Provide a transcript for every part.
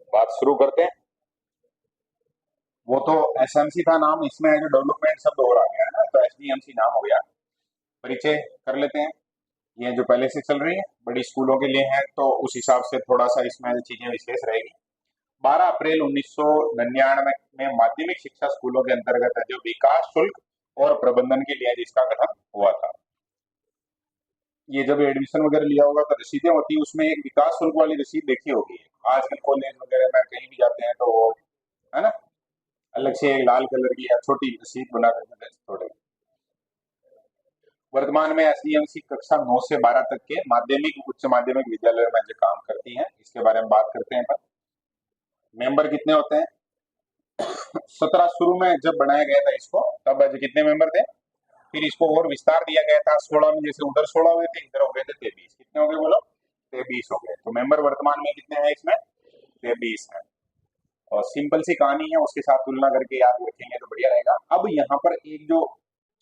बात शुरू करते हैं। वो तो एसएमसी था नाम, इसमें जो डेवलपमेंट शब्द और आ गया है ना, तो एसडीएमसी नाम हो गया। परिचय कर लेते हैं। ये जो पहले से चल रही है बड़ी स्कूलों के लिए है, तो उस हिसाब से थोड़ा सा इसमें चीजें विशेष रहेगी। 12 अप्रैल 1999 में माध्यमिक शिक्षा स्कूलों के अंतर्गत है जो विकास शुल्क और प्रबंधन के लिए जिसका गठन हुआ था। ये जब एडमिशन वगैरह लिया होगा तो रसीदें होती है, उसमें एक विकास शुल्क वाली रसीद देखी होगी। आजकल कॉलेज वगैरह में कहीं भी जाते हैं तो वो, है ना, अलग से एक लाल कलर की या छोटी रसीद बना करके थोड़े। वर्तमान में एसडीएमसी कक्षा 9 से 12 तक के माध्यमिक उच्च माध्यमिक विद्यालयों में जो काम करती है, इसके बारे में बात करते हैं। पर मेंबर कितने होते हैं? 17 शुरू में जब बनाया गया था इसको, तब कितने मेंबर थे? फिर इसको और विस्तार दिया गया था 16 में, जैसे उधर 16 हुए थे, इधर हो गए थे 23। कितने हो गए बोलो? 23 हो गए। तो मेंबर वर्तमान में कितने हैं इसमें? 23 है। और सिंपल सी कहानी है, उसके साथ तुलना करके याद रखेंगे तो बढ़िया रहेगा। अब यहाँ पर एक जो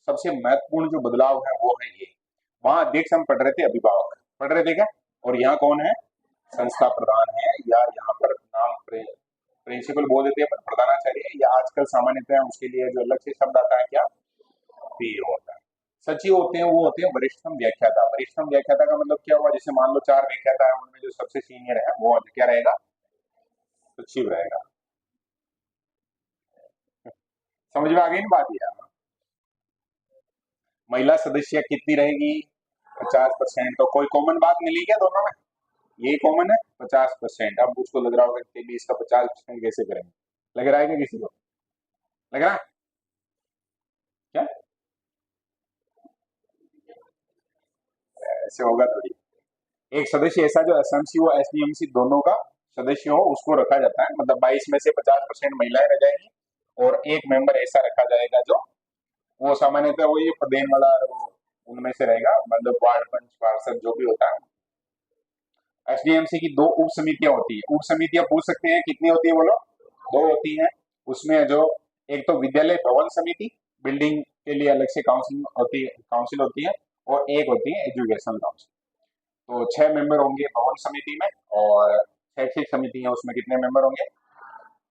सबसे महत्वपूर्ण जो बदलाव है वो है ये। वहां अध्यक्ष हम पढ़ रहे थे, अभिभावक पढ़ रहे थे क्या? और यहाँ कौन है? संस्था प्रधान है, या यहाँ पर नाम प्रिंसिपल बोल देते हैं, पर प्रधानाचार्य, या आजकल सामान्यतः उसके लिए जो अलग से शब्द आता है क्या? पीओ होता है। सचिव होते हैं, वो होते हैं वरिष्ठतम व्याख्याता। वरिष्ठतम व्याख्याता का मतलब क्या हुआ? जैसे मान लो 4 व्याख्याता है, उनमें जो सबसे सीनियर है वो क्या रहेगा? सचिव रहेगा। समझ में आ गई ना बात? यार, महिला सदस्य कितनी रहेगी? 50%। तो कोई कॉमन बात मिली क्या दोनों में? यही कॉमन है, 50%। अब उसको लग रहा होगा कि 23 का 50% कैसे करेंगे? लग रहा है क्या किसी को? लग रहा है क्या? ऐसे होगा थोड़ी। एक सदस्य ऐसा जो एसएमसी हो एसडीएमसी दोनों का सदस्य हो, उसको रखा जाता है। मतलब 22 में से 50% महिलाएं रह जाएंगी, और एक मेंबर ऐसा रखा जाएगा जो, वो सामान्यतः वही प्रदेन वाला, वो उनमें से रहेगा, मतलब वार्ड पंच पार्षद जो भी होता है। एसडीएमसी की 2 उप समितियां होती है। उप समितियां पूछ सकते हैं कितनी होती है बोलो? 2 होती हैं। उसमें जो एक तो विद्यालय भवन समिति, बिल्डिंग के लिए अलग से काउंसिल होती है, और एक होती है एजुकेशन काउंसिल। तो 6 मेंबर होंगे भवन समिति में, और शैक्षिक समिति है उसमें कितने मेंबर होंगे?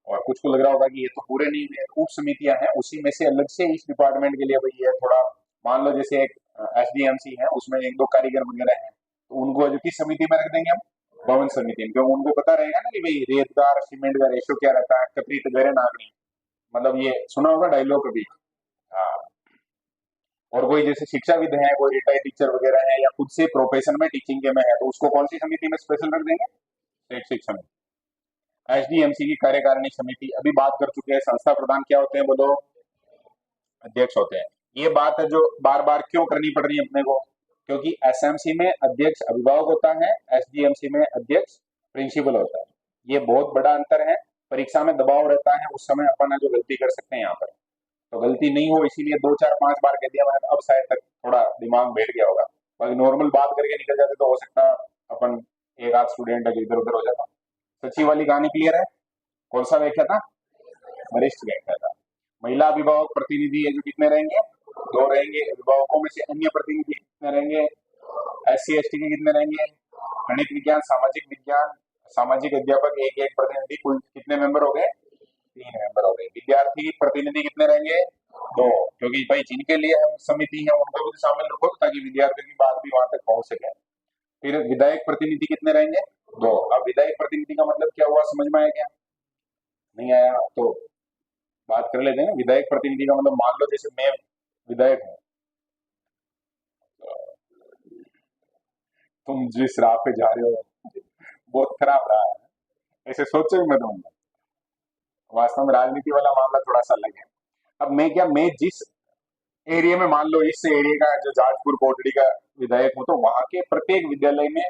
और कुछ को लग रहा होगा कि ये तो पूरे नहीं है, उप समितियां हैं, उसी में से अलग से इस डिपार्टमेंट के लिए भाई ये थोड़ा, मान लो जैसे एक एसडीएमसी है, उसमें 1-2 कारीगर वगैरह हैं, तो उनको जो किस समिति में रख देंगे हम? भवन समिति में। क्योंकि उनको पता रहेगा ना कि भाई रेतदार सीमेंट का रेशो क्या रहता है, कतरी गहरे नागनी, मतलब ये सुना होगा डायलॉग कभी। हाँ। और कोई जैसे शिक्षाविद है, कोई रिटायर्ड टीचर वगैरह है, या खुद से प्रोफेशन में टीचिंग के में है, तो उसको कौन सी समिति में स्पेशल रख देंगे? शैक्षिक समिति। एसडीएमसी की कार्यकारिणी समिति अभी बात कर चुके हैं। संस्था प्रधान क्या होते हैं बोलो? अध्यक्ष होते हैं। ये बात है जो बार बार क्यों करनी पड़ रही है अपने को? क्योंकि एसएमसी में अध्यक्ष अभिभावक होता है, एसडीएमसी में अध्यक्ष प्रिंसिपल होता है। ये बहुत बड़ा अंतर है। परीक्षा में दबाव रहता है, उस समय अपन जो गलती कर सकते हैं यहाँ पर, तो गलती नहीं हो इसीलिए 2-4-5 बार कह दिया मैंने, अब शायद तक थोड़ा दिमाग बैठ गया होगा। बाकी नॉर्मल बात करके निकल जाते तो हो सकता अपन एक आध स्टूडेंट है इधर उधर हो जाता। सचिव वाली कहानी क्लियर है? कौन सा व्याख्या था? वरिष्ठ व्याख्या था। महिला अभिभावक प्रतिनिधि है जो कितने रहेंगे? 2 रहेंगे। अभिभावकों में से अन्य प्रतिनिधि कितने रहेंगे? एससी एसटी के कितने रहेंगे? गणित विज्ञान सामाजिक विज्ञान सामाजिक अध्यापक एक एक प्रतिनिधि, कुल कितने मेंबर हो गए? 3 मेंबर हो गए। विद्यार्थी प्रतिनिधि कितने रहेंगे? 2। क्योंकि भाई जिनके लिए हम समिति है उनको भी शामिल रखो, ताकि विद्यार्थियों की बात भी वहां तक पहुंच सके। फिर विधायक प्रतिनिधि कितने रहेंगे? 2। अब विधायक प्रतिनिधि का मतलब क्या हुआ, समझ में आया क्या? नहीं आया तो बात कर लेते हैं। विधायक प्रतिनिधि का मतलब, मान लो जैसे मैं विधायक हूँ, तुम जिस राह पे जा रहे हो बहुत खराब रहा है, ऐसे सोचो ही मैं दूंगा। वास्तव में राजनीति वाला मामला थोड़ा सा अलग है। अब मैं जिस एरिया में, मान लो इस एरिया का जो जाजपुर कोटड़ी का विधायक हूँ, तो वहां के प्रत्येक विद्यालय में,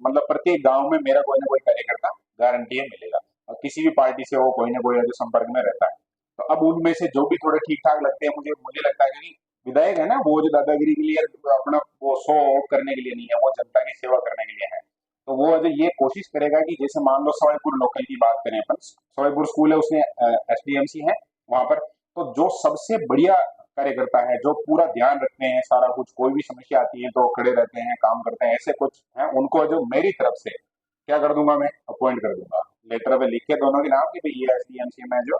मतलब प्रत्येक गांव में मेरा कोई ना कोई कार्यकर्ता गारंटी है मिलेगा, और किसी भी पार्टी से वो कोई ना कोई जो संपर्क में रहता है। तो अब उनमें से जो भी थोड़े ठीक ठाक लगते हैं, मुझे लगता है कि विधायक है ना, वो जो दादागिरी के लिए अपना वो शो ऑफ करने के लिए नहीं है, वो जनता की सेवा करने के लिए है। तो वो जो ये कोशिश करेगा कि जैसे मान लो सवाईपुर लोकल की बात करें अपन, सवाईपुर स्कूल है, उसमें एसडीएमसी है वहां पर, तो जो सबसे बढ़िया कार्यकर्ता है, जो पूरा ध्यान रखते हैं सारा कुछ, कोई भी समस्या आती है तो खड़े रहते हैं, काम करते हैं, ऐसे कुछ है, उनको जो मेरी तरफ से क्या कर दूंगा, मैं अपॉइंट कर दूंगा। लेटर में लिख के दोनों के नाम कि भाई ये एसडीएमसी में जो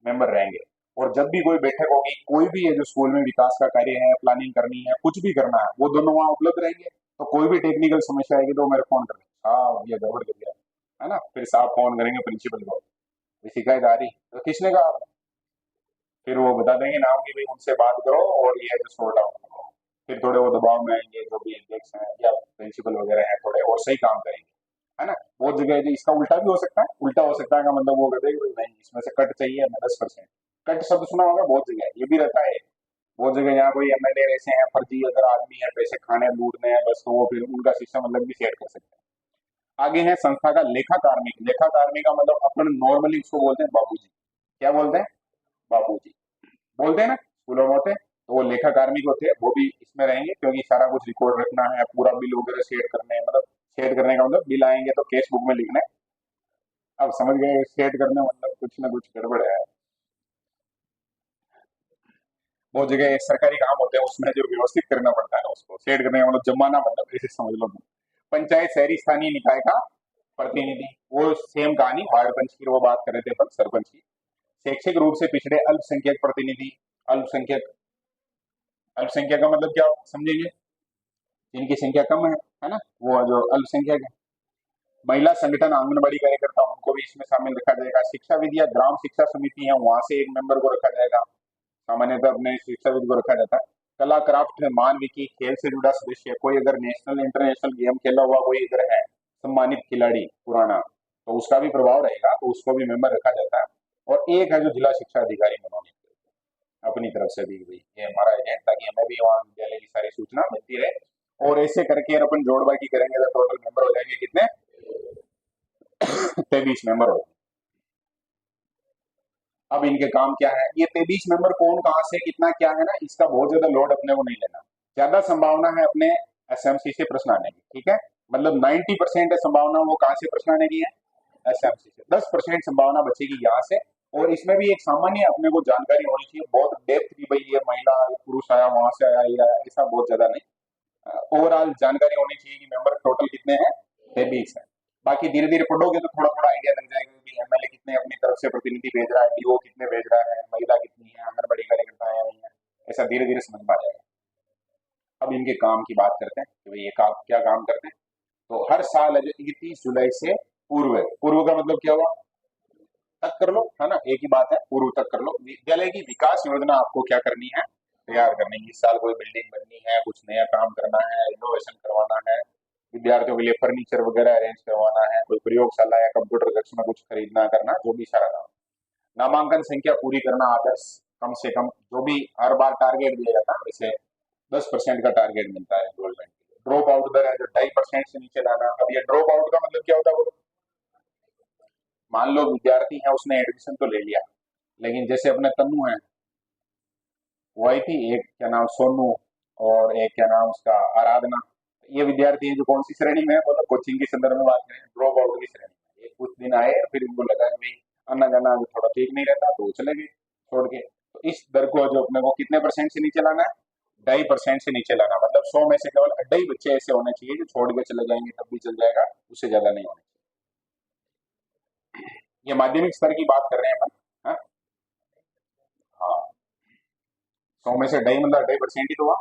मेंबर रहेंगे। और जब भी कोई बैठक होगी, कोई भी है जो स्कूल में विकास का कार्य है, प्लानिंग करनी है, कुछ भी करना है, वो दोनों वहाँ उपलब्ध रहेंगे। तो कोई भी टेक्निकल समस्या आएगी तो वो मेरे फोन करेंगे, हाँ ये गड़बड़ कर दिया है ना, फिर साहब फोन करेंगे प्रिंसिपल को, ये शिकायत आ रही तो किसने कहा, फिर वो बता देंगे नाम की भाई उनसे बात करो और ये जो सॉर्ट आउट करो। फिर थोड़े वो दबाव में आएंगे, जो भी अध्यक्ष हैं या प्रिंसिपल वगैरह हैं थोड़े, और सही काम करेंगे, है ना। बहुत जगह है जो इसका उल्टा भी हो सकता है, उल्टा हो सकता है का मतलब वो कहते हैं कि भाई नहीं इसमें से कट चाहिए हमें 10%। कट शब्द सुना होगा बहुत जगह, ये भी रहता है बहुत जगह। यहाँ कोई एमएलए ऐसे हैं फर्जी अगर आदमी है, पैसे खाने लूटने हैं बस, तो वो फिर उनका सिस्टम अलग भी सेट कर सकते हैं। आगे है संस्था का लेखा कार्मिक। लेखा कार्मिक का मतलब अपन नॉर्मली उसको बोलते हैं बाबूजी। क्या बोलते हैं? बाबूजी बोलते हैं ना, स्कूलों में होते हैं। तो वो लेखा कार्मिक होते हैं, वो भी इसमें रहेंगे क्योंकि सारा कुछ रिकॉर्ड रखना है, पूरा बिल वगैरह शेयर करने हैं, मतलब शेयर करने का मतलब बिल आएंगे तो केस बुक में लिखना है। अब समझ गए शेयर करने मतलब कुछ ना कुछ गड़बड़ है। बहुत जगह सरकारी काम होते हैं उसमें जो व्यवस्थित करना पड़ता है उसको शेयर करने का मतलब जमाना, मतलब ऐसे समझ लो तुम। पंचायत शहरी स्थानीय निकाय का प्रतिनिधि, वो सेम कहानी वार्ड पंच की वो बात कर रहे थे अपन, सरपंच की। शैक्षिक रूप से पिछड़े अल्पसंख्यक प्रतिनिधि। अल्पसंख्यक, अल्पसंख्यक का मतलब क्या समझेंगे? जिनकी संख्या कम है ना, वो जो अल्पसंख्यक है। महिला संगठन आंगनबाड़ी कार्यकर्ता, उनको भी इसमें शामिल रखा जाएगा। शिक्षा विद्या ग्राम शिक्षा समिति है, वहां से एक मेंबर को रखा जाएगा। सामान्यतः अपने शिक्षा विद को रखा जाता है। कला क्राफ्ट मानविकी खेल से जुड़ा सदस्य, कोई अगर नेशनल इंटरनेशनल गेम खेला हुआ कोई अगर है सम्मानित खिलाड़ी पुराना, तो उसका भी प्रभाव रहेगा, तो उसको भी मेंबर रखा जाता है। और एक है जो जिला शिक्षा अधिकारी मनोनीत अपनी तरफ से दी हुई, ये हमारा एजेंट, ताकि हमें भी वहाँ विद्यालय की सारी सूचना मिलती रहे। और ऐसे करके अपन जोड़ बाकी करेंगे तो टोटल मेंबर हो जाएंगे कितने? 23 मेंबर हो। अब इनके काम क्या है, ये 23 मेंबर कौन कहाँ से कितना क्या है ना, इसका बहुत ज्यादा लोड अपने को नहीं लेना। ज्यादा संभावना है अपने एसएमसी से प्रश्न आने की, ठीक है। मतलब 90% है संभावना वो कहाँ से प्रश्न आने की है, एसएमसी से। 10% संभावना बचेगी यहाँ से। और इसमें भी एक सामान्य अपने को जानकारी होनी चाहिए, बहुत डेप्थ की भाई ये महिला पुरुष आया वहां से आया या ऐसा बहुत ज्यादा नहीं। ओवरऑल जानकारी होनी चाहिए कि मेंबर टोटल कितने हैं, 23 है। बाकी धीरे धीरे पढ़ोगे तो थोड़ा थोड़ा आइडिया लग जाएगा कि एमएलए कितने अपनी तरफ से प्रतिनिधि भेज रहा है, डीओ कितने भेज रहा है, महिला कितनी है, आंगनबाड़ी कार्यकर्ता है या नहीं है, ऐसा धीरे धीरे समझ में आ जाएगा। अब इनके काम की बात करते हैं कि भाई ये काम क्या काम करते हैं। तो हर साल 31 जुलाई से पूर्व, पूर्व का मतलब क्या हुआ, तक कर लो, है ना, एक ही बात है, पूर्व तक कर लो। विद्यालय की विकास योजना आपको क्या करनी है, तैयार करनी है। इस साल कोई बिल्डिंग बननी है, कुछ नया काम करना है, इनोवेशन करवाना है, विद्यार्थियों के लिए फर्नीचर वगैरह अरेंज करवाना है, कोई प्रयोगशाला या कंप्यूटर कक्ष में कुछ खरीदना करना, जो भी सारा काम। नामांकन संख्या पूरी करना आदर्श, कम से कम जो भी हर बार टारगेट दिया जाता है वैसे 10% का टारगेट मिलता है एनरोलमेंट के लिए। ड्रॉप आउट दर है जो 2.5% से नीचे लाना। अब ये ड्रॉप आउट का मतलब क्या होता है, वो मान लो विद्यार्थी है उसने एडमिशन तो ले लिया, लेकिन जैसे अपने तन्नू है, वो आई थी एक क्या नाम सोनू, और एक क्या नाम उसका आराधना, ये विद्यार्थी है जो कौन सी श्रेणी में है, मतलब कोचिंग के संदर्भ में बात करें, ड्रॉप आउट की श्रेणी में। ये कुछ दिन आए फिर इनको लगा कि भाई आना जाना थोड़ा ठीक नहीं रहता, तो वो चले गए छोड़ के। तो इस दर को जो अपने को कितने परसेंट से नीचे लाना है, 2.5% से नीचे लाना। मतलब 100 में से केवल 2.5 बच्चे ऐसे होने चाहिए जो छोड़ के चले जाएंगे तब भी चल जाएगा, उससे ज्यादा नहीं होने चाहिए। ये माध्यमिक स्तर की बात कर रहे हैं अपन, हाँ। हाँ, 100 में से 2.5 मतलब 2.5% ही तो हुआ।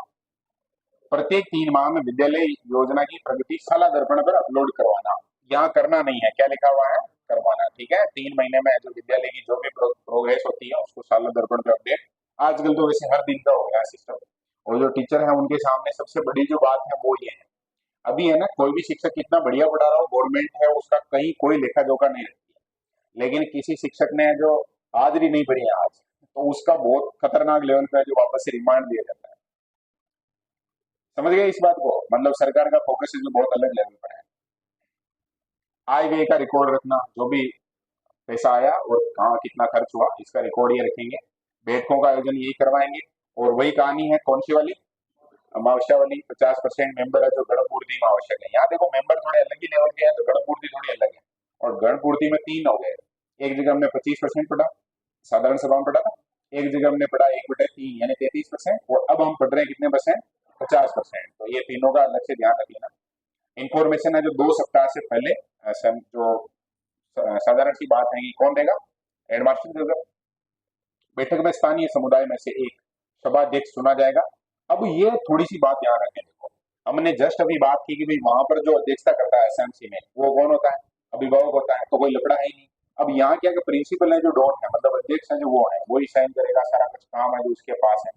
प्रत्येक 3 माह में विद्यालय योजना की प्रगति साला दर्पण पर अपलोड करवाना। यहाँ करना नहीं है, क्या लिखा हुआ है, करवाना, ठीक है। 3 महीने में जो विद्यालय की जो भी प्रोग्रेस होती है उसको साला दर्पण पर अपडेट। आजकल तो वैसे हर दिन का हो गया सिस्टम। और जो टीचर है उनके सामने सबसे बड़ी जो बात है वो ये है, अभी है ना, कोई भी शिक्षक कितना बढ़िया पढ़ा रहा हो, गवर्नमेंट है उसका कहीं कोई लेखा जोखा नहीं रखती है। लेकिन किसी शिक्षक ने जो हाजिरी नहीं भरी है आज, तो उसका बहुत खतरनाक लेवल पे जो वापस से रिमांड दिया जाता है। समझ गए इस बात को, मतलब सरकार का फोकस है जो बहुत अलग लेवल पर है। आय व्यय का रिकॉर्ड रखना, जो भी पैसा आया और कहाँ कितना खर्च हुआ इसका रिकॉर्ड ये रखेंगे। बैठकों का आयोजन यही करवाएंगे। और वही कहानी है कौन सी वाली, अमावस्या वाली। 50% मेंबर है जो गणपूर्ति में आवश्यक है। यहाँ देखो मेंबर थोड़े अलग ही लेवल के हैं तो गणपूर्ति थोड़ी अलग है। और गणपूर्ति में 3 हो गए। एक जगह हमने 25% पढ़ा, साधारण सभा में पढ़ा था। एक जगह हमने पढ़ा 1/3 यानी 33%। और अब हम पढ़ रहे हैं कितने परसेंट, 50%। तो ये तीनों का अलग से ध्यान रख लेना। इंफॉर्मेशन है जो 2 सप्ताह से पहले जो साधारण सी बात है कि कौन देगा, हेडमास्टर देगा। बैठक में स्थानीय समुदाय में से एक सभाध्यक्ष चुना जाएगा। अब ये थोड़ी सी बात ध्यान रखें, देखो हमने जस्ट अभी बात की कि भाई वहां पर जो अध्यक्षता करता है एसएमसी में वो कौन होता है, अभिभावक होता है, तो कोई लफड़ा है ही नहीं। अब यहाँ क्या प्रिंसिपल है जो डॉन है, मतलब अध्यक्ष है जो वो है, वही साइन करेगा, सारा कुछ काम है जो उसके पास है।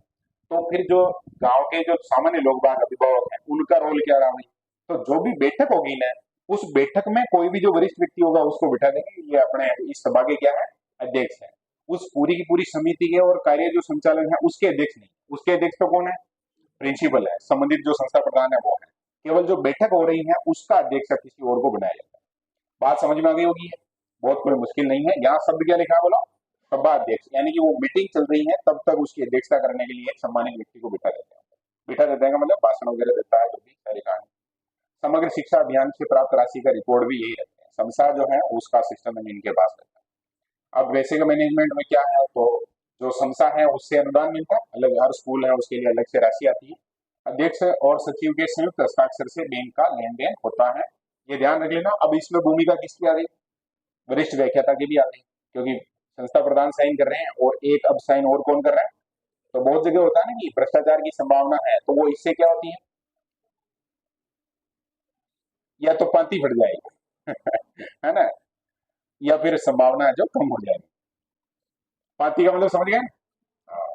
तो फिर जो गांव के जो सामान्य लोग बाग अभिभावक हैं उनका रोल क्या रहा भाई, तो जो भी बैठक होगी ना उस बैठक में कोई भी जो वरिष्ठ व्यक्ति होगा उसको बिठा देंगे, ये अपने इस सभा के क्या है, अध्यक्ष है। उस पूरी की पूरी समिति के और कार्य जो संचालन है उसके अध्यक्ष नहीं, उसके अध्यक्ष तो कौन है, प्रिंसिपल है, संबंधित जो संस्था प्रधान है वो है। केवल जो बैठक हो रही है उसका अध्यक्ष किसी और को बनाया जाता है। बात समझ में आ गई होगी, है बहुत कोई मुश्किल नहीं है। यहाँ शब्द क्या लिखा है बोलो, सभा अध्यक्ष, यानी कि वो मीटिंग चल रही है तब तक उसकी अध्यक्षता करने के लिए एक सम्मानित व्यक्ति को बिठा देते हैं। बिठा देते हैं का मतलब भाषण वगैरह देता है, जो भी सारी कहानी। समग्र शिक्षा अभियान से प्राप्त राशि का रिकॉर्ड भी यही रहता है, संस्था जो है उसका सिस्टम इनके पास रहता है। अब बेसिक मैनेजमेंट में क्या है, तो जो संस्था है उससे अनुदान मिलता है, अलग हर स्कूल है उसके लिए अलग से राशि आती है। अध्यक्ष और सचिव के संयुक्त हस्ताक्षर से बैंक का लेन देन होता है, ये ध्यान रख लेना। अब इसमें भूमिका किसकी आ गई, वरिष्ठ व्याख्याता की भी आ गई, क्योंकि संस्था प्रधान साइन कर रहे हैं और एक अब साइन और कौन कर रहा है। तो बहुत जगह होता है ना कि भ्रष्टाचार की संभावना है, तो वो इससे क्या होती है, या तो पांति फट जाएगी है ना, या फिर संभावना है जो कम हो जाएगी। पांति का मतलब समझ गए। हाँ।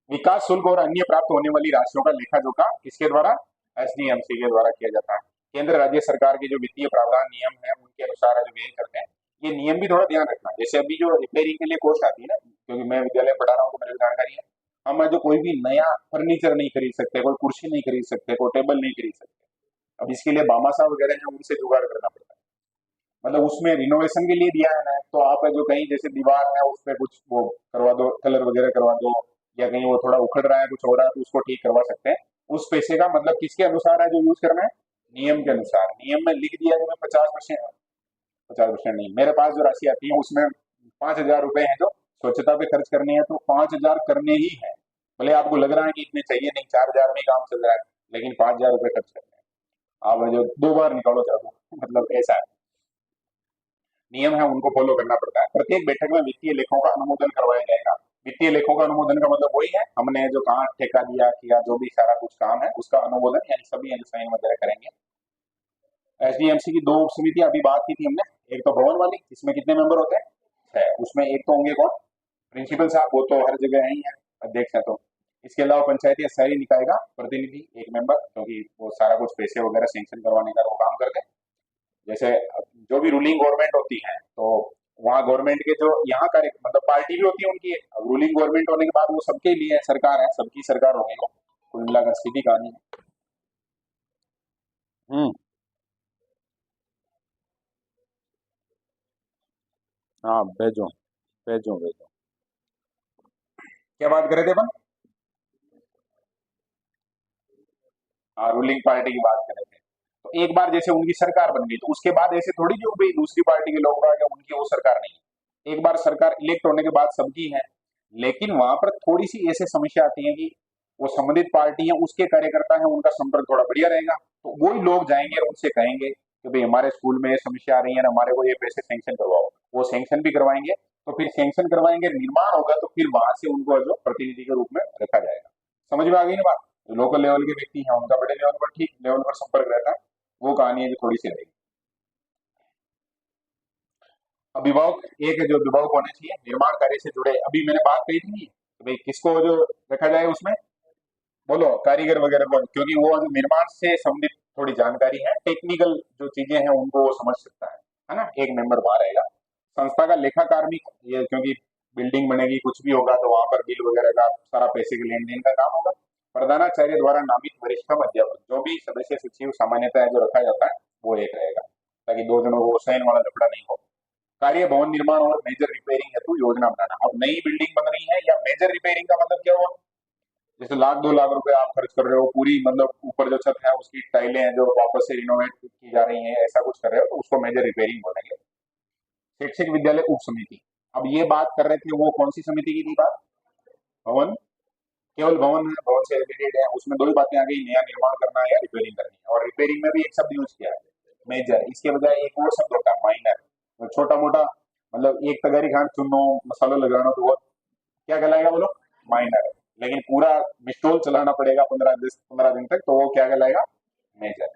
विकास शुल्क और अन्य प्राप्त होने वाली राशियों का लेखा जोखा किसके द्वारा, एसडीएमसी के द्वारा किया जाता है। केंद्र राज्य सरकार के जो वित्तीय प्रावधान नियम है उनके अनुसार जो व्यय करते हैं, ये नियम भी थोड़ा ध्यान रखना। जैसे अभी जो रिपेयरिंग के लिए कॉस्ट आती है ना, क्योंकि मैं विद्यालय में पढ़ा रहा हूँ तो मेरी जानकारी है, हम जो कोई भी नया फर्नीचर नहीं खरीद सकते, कोई कुर्सी नहीं खरीद सकते, कोई टेबल नहीं खरीद सकते। अब इसके लिए बामासा वगैरह है उनसे जुगाड़ करना पड़ता है, मतलब उसमें रिनोवेशन के लिए दिया है ना, तो आप जो कहीं जैसे दीवार है उस पर कुछ वो करवा दो, कलर वगैरह करवा दो, या कहीं वो थोड़ा उखड़ रहा है कुछ हो रहा है तो उसको ठीक करवा सकते हैं। उस पैसे का मतलब किसके अनुसार है जो यूज करना है, नियम के अनुसार। नियम में लिख दिया कि मैं 50%, 50% नहीं, मेरे पास जो राशि आती है उसमें 5,000 रुपए है जो स्वच्छता पे खर्च करने हैं, तो 5,000 करने ही है। भले आपको लग रहा है कि इतने चाहिए नहीं, 4,000 में ही काम चल रहा है, लेकिन 5,000 रुपए खर्च करने हैं। आप जो 2 बार निकालो जाओ मतलब ऐसा है, नियम है उनको फॉलो करना पड़ता है। प्रत्येक बैठक में वित्तीय लेखों का अनुमोदन करवाया जाएगा। वित्तीय लेखों का अनुमोदन का मतलब वही है, हमने जो कहा ठेका दिया किया जो भी सारा कुछ काम है उसका अनुमोदन, यानी सभी साइन वगैरह करेंगे। एसडीएमसी की 2 उप समितियां अभी बात की थी हमने, एक तो भवन वाली, इसमें कितने मेंबर होते हैं, 6। उसमें एक तो होंगे कौन, प्रिंसिपल साहब, वो तो हर जगह ही है, अध्यक्ष है तो। इसके अलावा पंचायती या शहरी निकाय का प्रतिनिधि 1 मेंबर, क्योंकि वो सारा कुछ पैसे वगैरह सैंक्शन करवाने का वो काम करते हैं। जैसे जो भी रूलिंग गवर्नमेंट होती है तो वहाँ गवर्नमेंट के जो यहाँ कार्य मतलब पार्टी भी होती है उनकी, अब रूलिंग गवर्नमेंट होने के बाद वो सबके लिए सरकार है, सबकी सरकार होगी वो, कुल मिलाकर सीधी कहानी है। हम्म। हाँ भेजो, भेजो भेजो। क्या बात कर रहे थे अपन, हाँ रूलिंग पार्टी की बात कर रहे थे। तो एक बार जैसे उनकी सरकार बन गई तो उसके बाद ऐसे थोड़ी जो भाई दूसरी पार्टी के लोग आ गए उनकी वो सरकार नहीं है। एक बार सरकार इलेक्ट होने के बाद सबकी है, लेकिन वहां पर थोड़ी सी ऐसे समस्या आती है कि वो संबंधित पार्टी है उसके कार्यकर्ता है उनका संपर्क थोड़ा बढ़िया रहेगा, तो वही लोग जाएंगे और उनसे कहेंगे कि भाई हमारे स्कूल में ये समस्या आ रही है ना, हमारे को ये पैसे सैंक्शन करवाओ, वो सैंक्शन भी करवाएंगे। तो फिर सैंक्शन करवाएंगे, निर्माण होगा तो फिर वहां से उनको जो प्रतिनिधि के रूप में रखा जाएगा। समझ में आ गई ना बात, जो लोकल लेवल के व्यक्ति हैं उनका बड़े लेवल पर ठीक लेवल पर संपर्क रहता है, वो कहानी है जो थोड़ी सी रहेगी। अभिभावक, एक है जो अभिभावक होने चाहिए निर्माण कार्य से जुड़े, अभी मैंने बात कही थी कि भाई किसको जो रखा जाए उसमें, बोलो कारीगर वगैरह को, क्योंकि वो जो निर्माण से संबंधित थोड़ी जानकारी है, टेक्निकल जो चीजें हैं उनको वो समझ सकता है ना, एक मेंबर वहां रहेगा। संस्था का लेखाकार भी, ये क्योंकि बिल्डिंग बनेगी कुछ भी होगा तो वहां पर बिल वगैरह का सारा पैसे के लेन देन का काम होगा। प्रधानाचार्य द्वारा नामित वरिष्ठतम अध्यापक, जो भी सदस्य सचिव सामान्यतः है जो रखा जाता है वो एक रहेगा, ताकि 2 जनों को साइन वाला लफड़ा नहीं हो। कार्य भवन निर्माण और मेजर रिपेयरिंग हेतु योजना बनाना। अब नई बिल्डिंग बन रही है या मेजर रिपेयरिंग का मतलब क्या हुआ, जैसे 1,00,000 2,00,000 रुपए आप खर्च कर रहे हो, पूरी मतलब ऊपर जो छत है उसकी टाइलें हैं जो वापस से रिनोवेट की जा रही हैं, ऐसा कुछ कर रहे हो तो उसको मेजर रिपेयरिंग बोलेंगे। शैक्षिक विद्यालय उप समिति, अब ये बात कर रहे थे वो कौन सी समिति की थी बात, भवन, केवल भवन है, भवन से रिलेटेड है, उसमें 2 ही बातें आ गई, नया निर्माण करना है या रिपेयरिंग करनी है। और रिपेयरिंग में भी एक शब्द यूज किया है, मेजर, इसके बजाय एक और शब्द होता है माइनर। तो छोटा मोटा मतलब एक तगारी खान चुनो मसालो लगाना तो वो क्या कहलाएगा बोलो, माइनर है। लेकिन पूरा मिस्टोल चलाना पड़ेगा 15 दिन तक, तो वो क्या कहलाएगा, मेजर।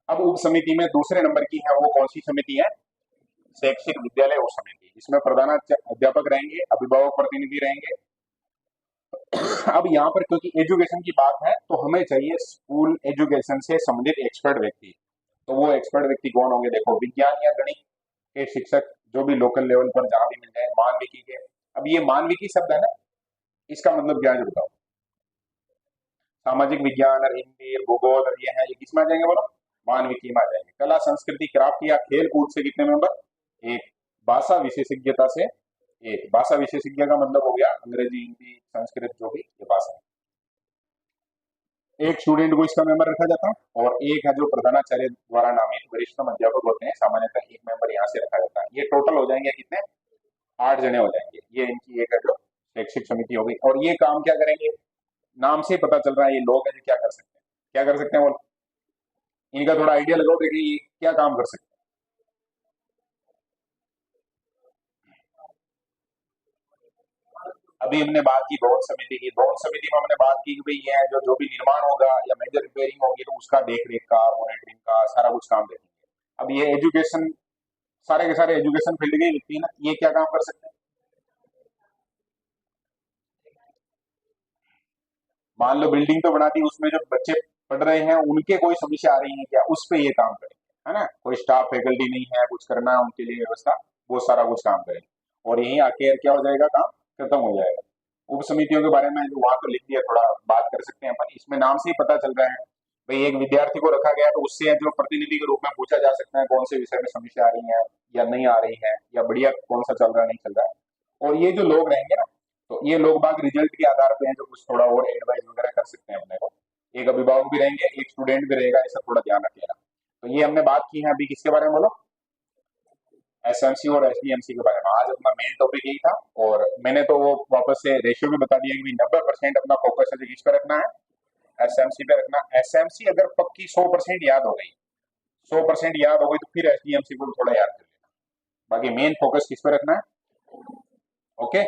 अब उप समिति में दूसरे नंबर की है, वो कौन सी समिति है, शैक्षिक विद्यालय उप समिति, जिसमें प्रधान अध्यापक रहेंगे, अभिभावक प्रतिनिधि रहेंगे। अब यहाँ पर क्योंकि एजुकेशन की बात है तो हमें चाहिए स्कूल एजुकेशन से संबंधित एक्सपर्ट व्यक्ति। तो वो एक्सपर्ट व्यक्ति कौन होंगे, देखो विज्ञान या गणित के शिक्षक जो भी लोकल लेवल पर जहां भी मिल जाए, मानविकी के। अब ये मानविकी शब्द है ना, इसका मतलब क्या है बताओ, सामाजिक विज्ञान और हिंदी और भूगोल और ये है, ये किसमें आ जाएंगे बोलो, मानविकी में आ जाएंगे। कला संस्कृति क्राफ्ट या खेल कूद से कितने मेंबर, एक। भाषा विशेषज्ञता से एक। भाषा विशेषज्ञ का मतलब हो गया अंग्रेजी, हिंदी, संस्कृत, जो भी ये भाषा है। एक स्टूडेंट को इसका मेंबर रखा जाता है, और एक है जो प्रधानाचार्य द्वारा नामित वरिष्ठ अध्यापक होते हैं, सामान्यतः एक मेंबर यहाँ से रखा जाता है। ये टोटल हो जाएंगे कितने, 8 जने हो जाएंगे। ये इनकी एक है जो शैक्षिक समिति होगी। और ये काम क्या करेंगे, नाम से पता चल रहा है ये लोग हैं जो क्या कर सकते हैं, क्या कर सकते हैं बोल, इनका थोड़ा आइडिया लगाओ, देखिए ये क्या काम कर सकते हैं। अभी हमने बात की भवन समिति की, भवन समिति में हमने बात की कि भाई ये है जो जो भी निर्माण होगा या मेजर रिपेयरिंग होगी तो उसका देख रेख का, मॉनिटरिंग का सारा कुछ काम देखेंगे। अब ये एजुकेशन, सारे के सारे एजुकेशन फील्ड के व्यक्ति है ना, ये क्या काम कर सकते हैं, मान लो बिल्डिंग तो बना दी, उसमें जो बच्चे पढ़ रहे हैं उनके कोई समस्या आ रही है क्या, उस पे ये काम करेंगे, है ना। कोई स्टाफ फैकल्टी नहीं है, कुछ करना है उनके लिए व्यवस्था, वो सारा कुछ काम करेंगे। और यही आके क्या हो जाएगा, काम खत्म हो जाएगा। उप समितियों के बारे में जो वहां तो लिख दिया, थोड़ा बात कर सकते हैं अपन, इसमें नाम से ही पता चल रहा है भाई एक विद्यार्थी को रखा गया तो उससे जो प्रतिनिधि के रूप में पूछा जा सकता है कौन से विषय में समस्या आ रही है या नहीं आ रही है, या बढ़िया कौन सा चल रहा है नहीं चल रहा है। और ये जो लोग रहेंगे ना, तो ये लोग बाग रिजल्ट के आधार पे हैं जो कुछ थोड़ा और एडवाइस वगैरह कर सकते हैं अपने को। एक अभिभावक भी रहेंगे, एक स्टूडेंट भी रहेगा, ऐसा थोड़ा ध्यान रखिएगा। तो ये हमने बात की है अभी किसके बारे में बोलो, एसएमसी और एसडीएमसी के बारे में। आज अपना मेन टॉपिक यही था। और मैंने तो वो वापस से रेशियो भी बता दिया कि 90% अपना फोकस है किस पे रखना है, एसएमसी पे रखना। एसएमसी अगर पक्की 100% याद हो गई, 100% याद हो गई, तो फिर एसडीएमसी को थोड़ा याद कर लेना। बाकी मेन फोकस किस पे रखना है, ओके।